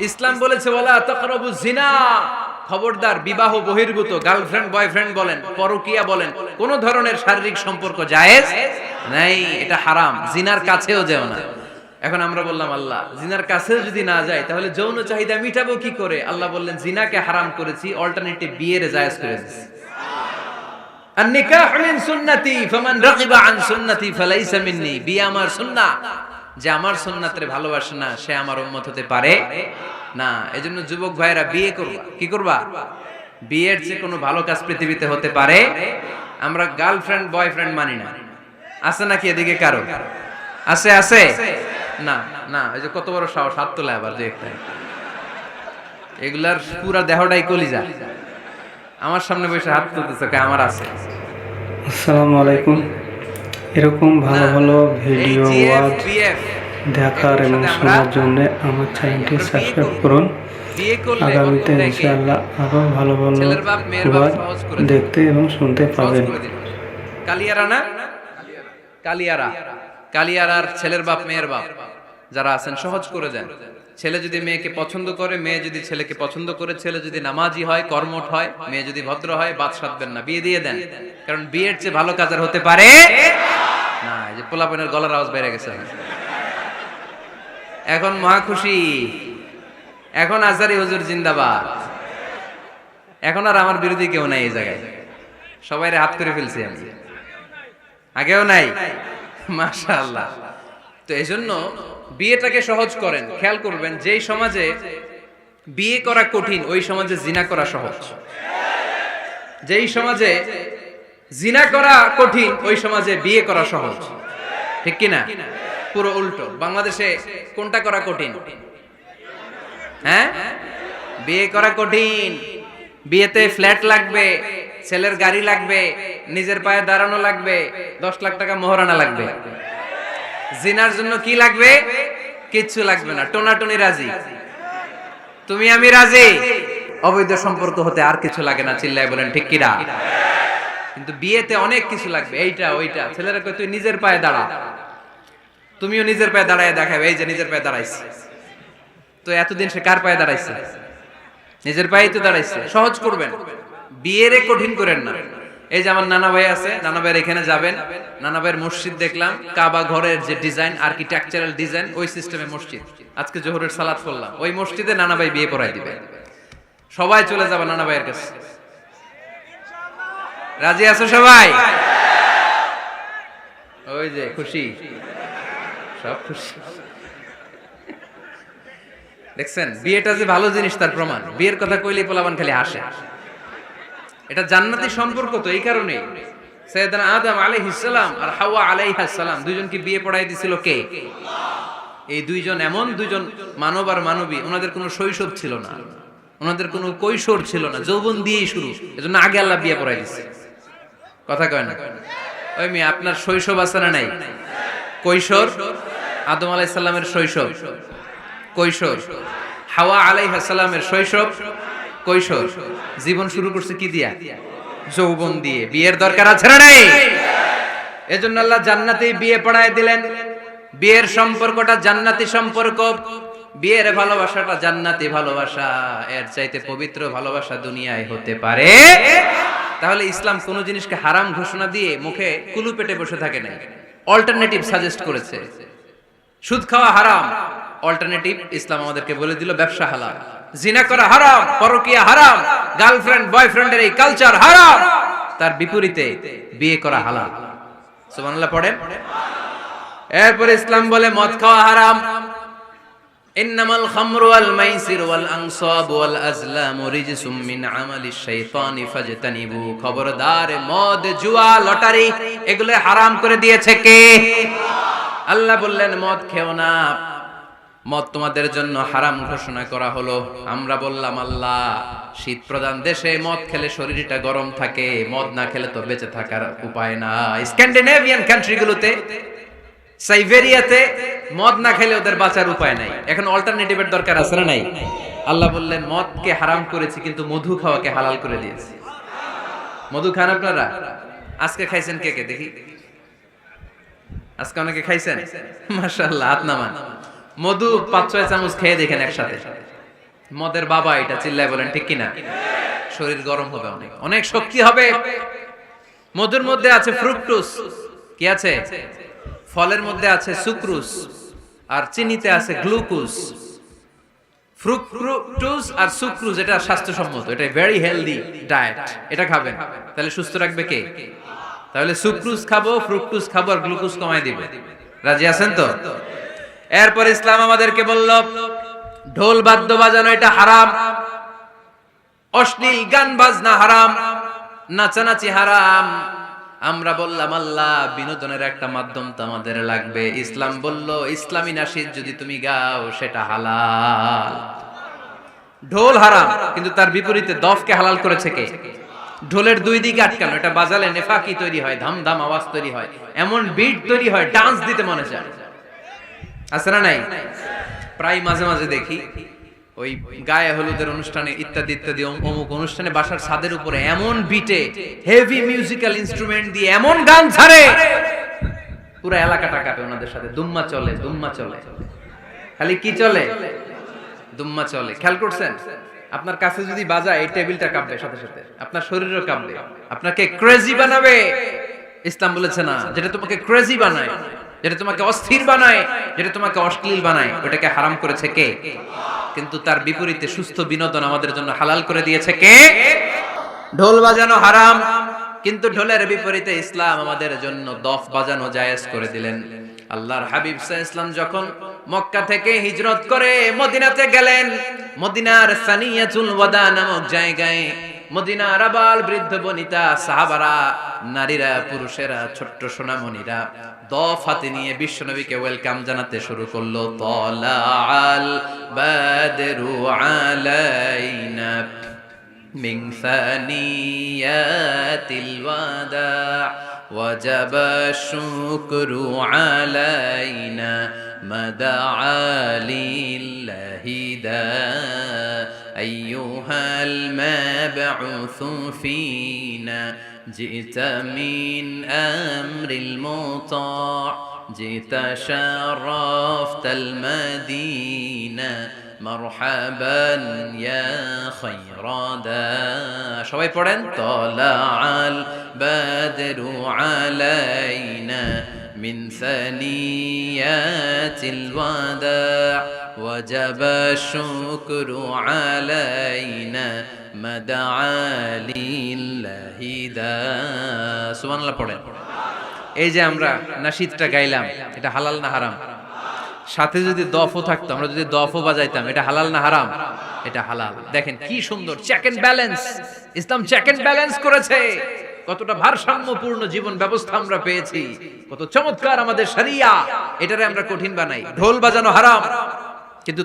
ইসলাম বলেছে ওয়ালা তাকরাবু জিনা, খবরদার বিবাহ বহির্ভূত গার্লফ্রেন্ড বয়ফ্রেন্ড বলেন, পরকীয়া বলেন, কোন ধরনের শারীরিক সম্পর্ক জায়েজ নাই, এটা হারাম। জিনার কাছেও যেও না। এখন আমরা বললাম আল্লাহ জিনার কাছেও যদি না যায় তাহলে যৌন চাহিদা মিটাবো কি করে? আল্লাহ বললেন জিনাকে হারাম করেছি, অল্টারনেটিভ বিয়ের জায়েজ করে দিয়েছি। আর নিকাহ মিন সুন্নতি ফামান রাগিবা আন সুন্নতি ফালাইসা মিন্নি, বিয়ে আমার সুন্নাহ, যে আমার সুন্নাতের ভালোবাসে না সে আমার উম্মত হতে পারে না। এজন্য যুবক ভাইরা বিয়ে করবা, কি করবা? বিয়ের যে কোনো ভালো কাজ পৃথিবীতে হতে পারে। আমরা গার্লফ্রেন্ড বয়ফ্রেন্ড মানি না। আছে নাকি এদিকে কারো? আছে আছে না না, এই যে কত বড় সাহস, হাত তোলা আবার যে একটা, এগুলার পুরা দেহটাই কলিজা। আমার সামনে বসে হাত তুলতেছে কে? আমার আছে। আসসালামু আলাইকুম। এরকম ভালো ভালো ভিডিও ওয়াজ দেখার এবং শোনার জন্য আমার চ্যানেলটি সাবস্ক্রাইব করুন। আগামীতে ইনশাআল্লাহ আরো ভালো ভালো ওয়াজ দেখতে এবং শুনতে পাবেন। কালিয়ারা না, কালিয়ারা, কালিয়ারার ছেলের বাপ মেয়ের বাপ যারা আছেন সহজ করে দেন। ছেলে যদি মেয়েকে পছন্দ করে, মেয়ে যদি ছেলেকে পছন্দ করে, ছেলে যদি নামাজি হয়, কর্মঠ হয়, মেয়ে যদি ভদ্র হয়, বাদ সাধবেন না, বিয়ে দিয়ে দেন। কারণ বিয়ের চেয়ে ভালো কাজ আর হতে পারে না। এই যে পোলাপনের গলার আওয়াজ বেড়ে গেছে, এখন মহা খুশি, এখন আজারি হুজুর জিন্দাবাদ, এখন আর আমার বিরোধী কেউ নাই এই জায়গায়, সবাই হাত করে ফেলছি আমি, আগেও নাই, মাশাআল্লাহ। তো এজন্য বিয়েটাকে সহজ করেন। খেয়াল করবেন, যেই সমাজে বিয়ে করা কঠিন ওই সমাজে জিনা করা সহজ, যেই সমাজে জিনা করা কঠিন ওই সমাজে বিয়ে করা সহজ, ঠিক কি না? পুরো উল্টো। বাংলাদেশে কোনটা করা কঠিন? হ্যাঁ, বিয়ে করা কঠিন। বিয়েতে ফ্ল্যাট লাগবে, ছেলের গাড়ি লাগবে, নিজের পায়ে দাঁড়ানো লাগবে, 10 লাখ টাকা মোহরানা লাগবে। জিনার জন্য কি লাগবে? কিচ্ছু লাগবে না, টোনাটুনি রাজি, তুমি আমি রাজি, অবৈধ সম্পর্ক হতে আর কিছু লাগে না, চিল্লায় বলেন ঠিক কিনা? কিন্তু বিয়েতে অনেক কিছু লাগবে, এইটা ওইটা। ছেলেরা কয় তুই নিজের পায়ে দাঁড়া, তুমিও নিজের পায়ে দাঁড়ায় দেখাবে, এই যে নিজের পায়ে দাঁড়াইছে। তো এতদিন সে কার পায়ে দাঁড়াইছে? নিজের পায়েই তো দাঁড়াইছে। সহজ করবেন, বিয়েরে কঠিন করেন না। এই যে আমার নানা ভাই আছে, নানা ভাইয়ের এখানে যাবেন, নানা ভাইয়ের মসজিদ দেখলাম, কাবা ঘরের যে ডিজাইন, আর্কিটেকচারাল ডিজাইন, ওই সিস্টেমে মসজিদ। আজকে জোহরের সালাত করলাম, ওই মসজিদে নানা ভাই বিয়ে পড়াই দিবে। সবাই চলে যাবে নানা ভাইয়ের কাছে। রাজি আছো সবাই? ওই যে খুশি, সব খুশি। দেখছেন বিয়েটা যে ভালো জিনিস তার প্রমাণ। বিয়ের কথা কইলে পোলাবান খালি হাসে। এটা জান্নাতি সম্পর্ক, তো এই কারণে সাইয়েদনা আদম আলাইহিস সালাম আর হাওয়া আলাইহাস সালাম দুইজনকে বিয়ে পড়াই দিছিল কে? এই দুইজন এমন দুইজন মানব আর মানবী, ওনাদের কোনো শৈশব ছিল না, ওনাদের কোনো কৈশোর ছিল না, যৌবন দিয়েই শুরু। এজন্য আগে আল্লাহ বিয়ে পড়াই দিছে। কথা কয় না? ওই মেয়ে আপনার শৈশব আছে না নাই? কৈশোর, আদম আলাইহিস সালামের শৈশব কৈশোর, হাওয়া আলাইহিস সালামের শৈশব কৈশোর। জীবন শুরু করছে কি দিয়া? যৌবন দিয়ে। বিয়ের দরকার আছে না নাই? এজন্য আল্লাহ জান্নাতেই বিয়ে পড়ায় দিলেন। বিয়ের সম্পর্কটা জান্নাতি সম্পর্ক, বিয়ের ভালোবাসাটা জান্নাতি ভালোবাসা। এর চাইতে পবিত্র ভালোবাসা দুনিয়ায় হতে পারে? তাহলে ইসলাম কোন জিনিসকে হারাম ঘোষণা দিয়ে মুখে কুলু পেটে বসে থাকে না, অল্টারনেটিভ সাজেস্ট করেছে। সুদ খাওয়া হারাম, অল্টারনেটিভ ইসলাম আমাদেরকে বলে দিল ব্যবসা হালাল। জিনা করা হারাম, পরকীয়া হারাম, গার্লফ্রেন্ড বয়ফ্রেন্ডের এই কালচার হারাম, তার বিপরীতে বিয়ে করা হালাল। সুবহানাল্লাহ পড়েন। এরপর ইসলাম বলে মদ খাওয়া হারাম। ইন্নামাল খামরু ওয়াল মাইসির ওয়াল আনসাব ওয়াল আজলামু রিজসুম মিন আমালিশ শাইতানি ফাজতানিবু। খবরদার, মদ, জুয়া, লটারি এগুলো হারাম করে দিয়েছে কে? আল্লাহ বললেন মদ খেও না, মদ তোমাদের জন্য হারাম ঘোষণা করা হলো। আমরা বললাম আল্লাহ, শীত প্রধান দেশে মদ খেলে শরীরটা গরম থাকে, মদ না খেলে তো বেঁচে থাকার উপায় না। স্ক্যান্ডিনেভিয়ান কান্ট্রিগুলোতে, সাইবেরিয়াতে মদ না খেলে ওদের বাঁচার উপায় নাই। এখন অল্টারনেটিভের দরকার আছে না নাই? আল্লাহ বললেন মদকে হারাম করেছি কিন্তু মধু খাওয়াকে হালাল করে দিয়েছি। মধু খান আপনারা? আজকে খাইছেন কে কে দেখি? আজকে অনেকে খাইছেন? মাশাআল্লাহ, হাত নামান। মধু 5-6 চামচ খেয়ে দেখেন একসাথে, মদের বাবা এটা, চিল্লায় বলেন ঠিক কিনা? শরীর গরম হবে, অনেক অনেক শক্তি হবে। মধুর মধ্যে আছে ফ্রুকটোজ, কি আছে? ফলের মধ্যে আছে সুক্রোজ, আর চিনিতে আছে গ্লুকোজ। ফ্রুকটোজ আর সুক্রোজ এটা স্বাস্থ্যসম্মত, এটা ভেরি হেলদি ডায়েট, এটা খাবেন তাহলে সুস্থ রাখবে কে? তাহলে সুক্রোজ খাবো, ফ্রুকটোজ খাবো, আর গ্লুকোজ কমায় দিবে। রাজি আছেন তো? এরপর ইসলাম আমাদেরকে বলল ঢোল বাদ্য বাজানো এটা হারাম, অশ্লীল গান বাজনা হারাম, নাচানাচি হারাম। আমরা বললাম আল্লাহ বিনোদনের একটা মাধ্যম তো আমাদের লাগবে। ইসলাম বলল ইসলামী নাশিদ যদি তুমি গাও সেটা হালাল। ঢোল হারাম, কিন্তু তার বিপরীতে দফকে হালাল করেছে কে? ঢোলের দুই দিকে আটকানো, এটা বাজালে নেফাকি তৈরি হয়, ধাম ধাম আওয়াজ তৈরি হয়, এমন বিট তৈরি হয় ডান্স দিতে মনে চায়। আছে না নাই? প্রায় মাঝে মাঝে দেখি ওই গায়ে হলুদের অনুষ্ঠানে ইত্যাদি ইত্যাদি অমুক অনুষ্ঠানে বাসার ছাদের উপরে এমন বিটে হেভি মিউজিক্যাল ইনস্ট্রুমেন্ট দিয়ে এমন গান ছাড়ে, পুরো এলাকাটা কাঁপে ওনাদের সাথে। দুম্মা চলে, দুম্মা চলে, খালি কি চলে? দুম্মা চলে। খেয়াল করছেন? আপনার কাছে যদি বাজায় এই টেবিলটা কাঁপবে, সাথে সাথে আপনার শরীরও কাঁপবে, আপনাকে ক্রেজি বানাবে। ইসলাম বলেছে না, যেটা তোমাকে ক্রেজি বানায়, যেটা তোমাকে অস্থির বানায়, যেটা তোমাকে অশ্লীল বানায়, ওটাকে হারাম করেছে কে? কিন্তু তার বিপরীতে সুস্থ বিনোদন আমাদের জন্য হালাল করে দিয়েছে কে? ঢোল বাজানো হারাম, কিন্তু ঢোলের বিপরীতে ইসলাম আমাদের জন্য দফ বাজানো জায়েজ করে দিলেন। আল্লাহর হাবিব সাল্লাল্লাহু আলাইহি ওয়াসাল্লাম যখন মক্কা থেকে হিজরত করে মদিনাতে গেলেন, মদিনার সানিয়াতুল ওয়াদা নামক জায়গায় মদিনার আবাল বৃদ্ধ বনিতা সাহাবারা, নারীরা, পুরুষেরা, ছোট্ট সোনামণিরা দফ হাতে নিয়ে বিশ্বনবীকে ওয়েলকাম জানাতে শুরু করলো। তালাআল বাদরু আলাইনা মিন সানিয়াতিল ওয়াদা ওয়াজাবা শুকরু আলাইনা মাদআ লিল্লাহি দা আইয়ুহাল মাবউসু ফিনা جئت من أمر المطاع جئت شرفت المدينة مرحبا يا خير دا সবাই পড়েন طلع البدر علينا من ثنيات الوداع وجب الشكر علينا مدعا لله دا সুবহানাল্লাহ পড়েন। এই যে আমরা নাশিদটা গাইলাম, এটা হালাল না হারাম? সাথে যদি দফও থাকতো, আমরা যদি দফও বাজাইতাম, এটা হালাল না হারাম? এটা হালাল। দেখেন কি সুন্দর check and balance, Islam check and balance করেছে। কতটা ভারসাম্যপূর্ণ জীবন ব্যবস্থা আমরা পেয়েছি, কত চমৎকার আমাদের শরিয়া, এটারে আমরা কঠিন বানাই। ঢোল বাজানো হারাম,